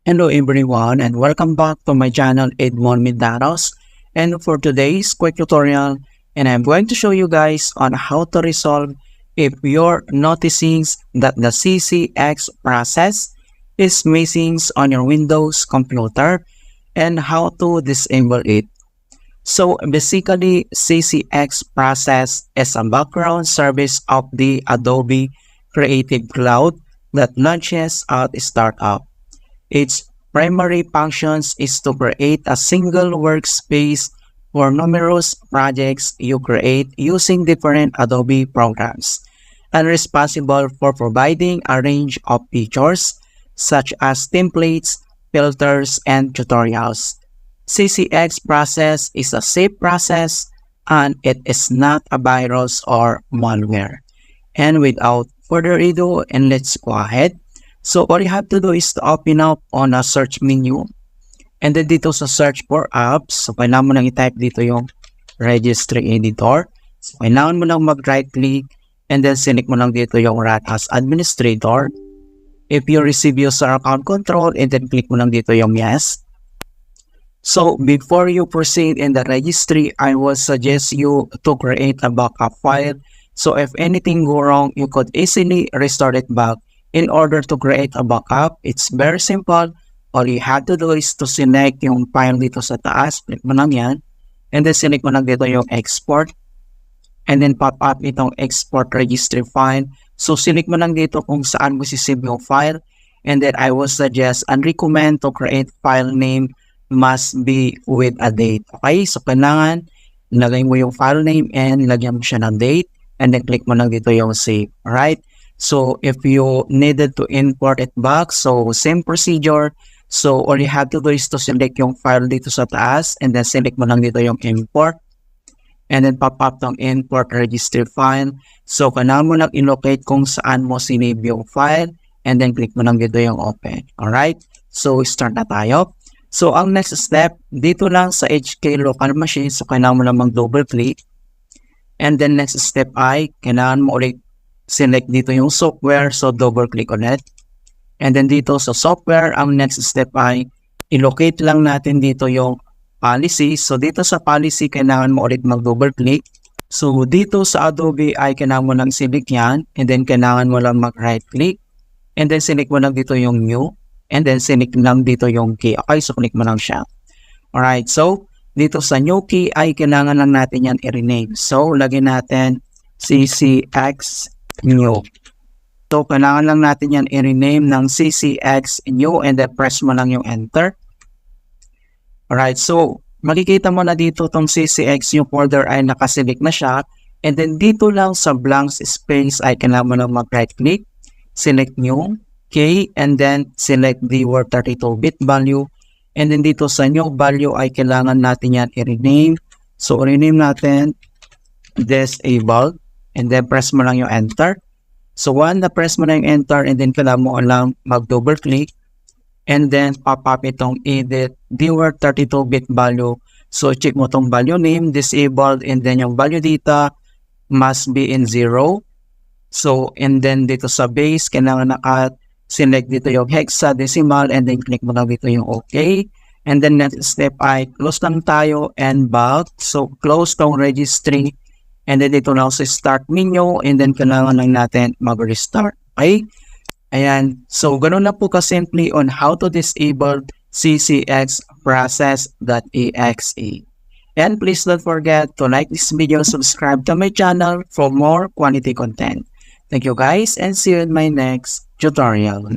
Hello everyone and welcome back to my channel Edmond Mindaros, and for today's quick tutorial, and I'm going to show you guys on how to resolve if you're noticing that the CCX process is missing on your Windows computer and how to disable it. So basically, CCX process is a background service of the Adobe Creative Cloud that launches at startup. Its primary functions is to create a single workspace for numerous projects you create using different Adobe programs, and responsible for providing a range of features such as templates, filters, and tutorials. CCX process is a safe process and it is not a virus or malware. And without further ado, and let's go ahead. So all you have to do is to open up on a search menu, and then dito sa search for apps, so kailangan mo lang i-type dito yung registry editor. So kailangan mo lang mag-right click and then select mo lang dito yung run as administrator. If you receive user account control, and then click mo lang dito yung yes. So before you proceed in the registry, I will suggest you to create a backup file. So if anything go wrong, you could easily restore it back. In order to create a backup, it's very simple. All you have to do is to select yung file dito sa taas, click mo lang yan, and then select mo lang dito yung export, and then pop up itong export registry file. So select mo lang dito kung saan mo sisave yung file, and then I will suggest and recommend to create file name must be with a date. Okay, so kailangan ilagay mo yung file name and lagyan mo siya ng date, and then click mo lang dito yung save. Alright, so if you needed to import it back, so same procedure. So all you have to do is to select yung file dito sa taas, and then select mo lang dito yung import, and then pop up tong import registry file. So kailangan mo lang i-locate kung saan mo sinave yung file, and then click mo lang dito yung open. Alright, so start na tayo. So ang next step, dito lang sa HK local machine, so kailangan mo lang mag-double click, and then next step ay kailangan mo ulit select dito yung software, so double click ulit. And then dito sa software, ang next step ay i-locate lang natin dito yung policy. So dito sa policy, kailangan mo ulit mag-double click. So dito sa Adobe ay kailangan mo lang select yan, and then kailangan mo lang mag-right click, and then select mo lang dito yung new, and then select lang dito yung key. Okay, so click mo lang siya. Alright, so dito sa new key ay kailangan lang natin yan i-rename. So lagyan natin CCX new. So kailangan lang natin yan i-rename ng CCX new, and then press mo lang yung enter. Alright, so makikita mo na dito tong CCX new folder ay nakaselect na siya, and then dito lang sa blank space ay kailangan mo lang mag-right click, select new, okay, and then select the word 32-bit value, and then dito sa new value ay kailangan natin yan i-rename. So rename natin disabled, and then press mo lang yung enter. So one na press mo na yung enter, and then kailangan mo lang mag-double click, and then pop up itong edit the word 32-bit value. So check mo tong value name disabled, and then yung value data must be in 0. So and then dito sa base kailangan select dito yung hexadecimal, and then click mo lang dito yung OK. And then next step ay close lang tayo and back. So close tong registry, and then dito na sa start menu, and then kailangan lang natin mag-restart. Okay? Ayan. So ganun na po ka-simply on how to disable CCX process.exe. And please don't forget to like this video, subscribe to my channel for more quality content. Thank you guys, and see you in my next tutorial.